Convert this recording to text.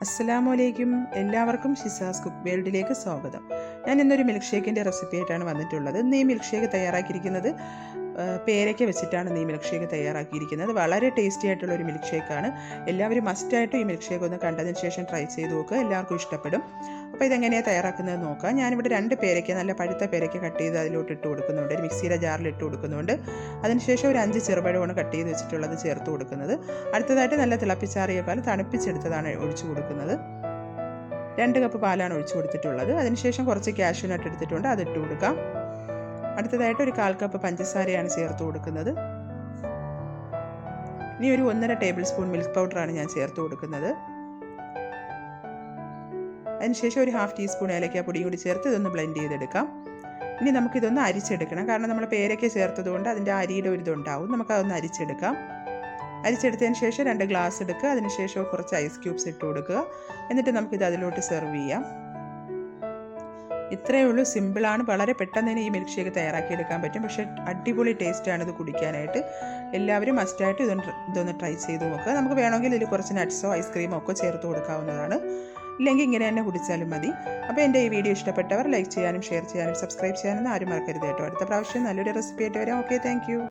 അസ്സലാമലൈക്കും. എല്ലാവർക്കും ഷിസാസ് കുക്ക് വേൾഡിലേക്ക് സ്വാഗതം. ഞാൻ ഇന്നൊരു മിൽക്ക് ഷേക്കിൻ്റെ റെസിപ്പി ആയിട്ടാണ് വന്നിട്ടുള്ളത്. ഇന്ന് ഈ മിൽക്ക് ഷേക്ക് തയ്യാറാക്കിയിരിക്കുന്നത് പേരയ്ക്ക വെച്ചിട്ടാണ് ഈ മിൽക്ക് ഷേക്ക് തയ്യാറാക്കിയിരിക്കുന്നത്. വളരെ ടേസ്റ്റി ആയിട്ടുള്ള ഒരു മിൽക്ക് ഷേക്കാണ്. എല്ലാവരും മസ്റ്റായിട്ടും ഈ മിൽക്ക് ഷേക്ക് ഒന്ന് കണ്ടതിന് ശേഷം ട്രൈ ചെയ്ത് നോക്കുക. എല്ലാവർക്കും ഇഷ്ടപ്പെടും. അപ്പോൾ ഇതെങ്ങനെയാണ് തയ്യാറാക്കുന്നത് നോക്കാം. ഞാനിവിടെ 2 പേരയ്ക്ക, നല്ല പഴുത്ത പേരയ്ക്ക കട്ട് ചെയ്ത് അതിലോട്ട് ഇട്ട് കൊടുക്കുന്നുണ്ട്. ഒരു മിക്സിയുടെ ജാറിൽ ഇട്ട് കൊടുക്കുന്നുണ്ട്. അതിനുശേഷം ഒരു 5 ചെറുപഴമാണ് കട്ട് ചെയ്ത് വെച്ചിട്ടുള്ളത് ചേർത്ത് കൊടുക്കുന്നത്. അടുത്തതായിട്ട് നല്ല തിളപ്പിച്ചാറിയ പാൽ തണുപ്പിച്ചെടുത്തതാണ് ഒഴിച്ചു കൊടുക്കുന്നത്. 2 കപ്പ് പാലാണ് ഒഴിച്ചു കൊടുത്തിട്ടുള്ളത്. അതിനുശേഷം കുറച്ച് കാഷ്യൂ നട്ട് എടുത്തിട്ടുണ്ട്, അതിട്ട് കൊടുക്കാം. അടുത്തതായിട്ട് ഒരു 1/4 കപ്പ് പഞ്ചസാരയാണ് ചേർത്ത് കൊടുക്കുന്നത്. ഇനി ഒരു 1.5 ടേബിൾ സ്പൂൺ മിൽക്ക് പൗഡറാണ് ഞാൻ ചേർത്ത് കൊടുക്കുന്നത്. അതിനുശേഷം ഒരു 1/2 ടീസ്പൂൺ ഏലക്കാപ്പൊടിയും കൂടി ചേർത്ത് ഇതൊന്ന് ബ്ലെൻഡ് ചെയ്തെടുക്കാം. ഇനി നമുക്കിതൊന്ന് അരിച്ചെടുക്കണം. കാരണം നമ്മൾ പേരയ്ക്ക ചേർത്തതുകൊണ്ട് അതിൻ്റെ അരിയുടെ ഒരു ഇതുണ്ടാവും. നമുക്കതൊന്ന് അരിച്ചെടുക്കാം. അരിച്ചെടുത്തതിന് ശേഷം 2 ഗ്ലാസ് എടുക്കുക. അതിനുശേഷം കുറച്ച് ഐസ് ക്യൂബ്സ് ഇട്ട് കൊടുക്കുക. എന്നിട്ട് നമുക്കിത് അതിലോട്ട് സെർവ് ചെയ്യാം. ഇത്രയേ ഉള്ളൂ, സിമ്പിളാണ്. വളരെ പെട്ടെന്ന് തന്നെ ഈ മിൽക്ക് ഷേക്ക് തയ്യാറാക്കിയെടുക്കാൻ പറ്റും. പക്ഷേ അടിപൊളി ടേസ്റ്റാണ് ഇത് കുടിക്കാനായിട്ട്. എല്ലാവരും മസ്റ്റായിട്ട് ഇതൊന്ന് ട്രൈ ചെയ്ത് നോക്കുക. നമുക്ക് വേണമെങ്കിൽ ഇതിൽ കുറച്ച് നട്ട്സോ ഐസ്ക്രീമോ ഒക്കെ ചേർത്ത് കൊടുക്കാവുന്നതാണ്. ഇല്ലെങ്കിൽ ഇങ്ങനെ തന്നെ കുടിച്ചാലും മതി. അപ്പോൾ എൻ്റെ ഈ വീഡിയോ ഇഷ്ടപ്പെട്ടവർ ലൈക്ക് ചെയ്യാനും ഷെയർ ചെയ്യാനും സബ്സ്ക്രൈബ് ചെയ്യാനും ആരും മറക്കരുത് കേട്ടോ. അടുത്ത പ്രാവശ്യം നല്ലൊരു റെസിപ്പി ആയിട്ട് വരാം. Okay, thank you.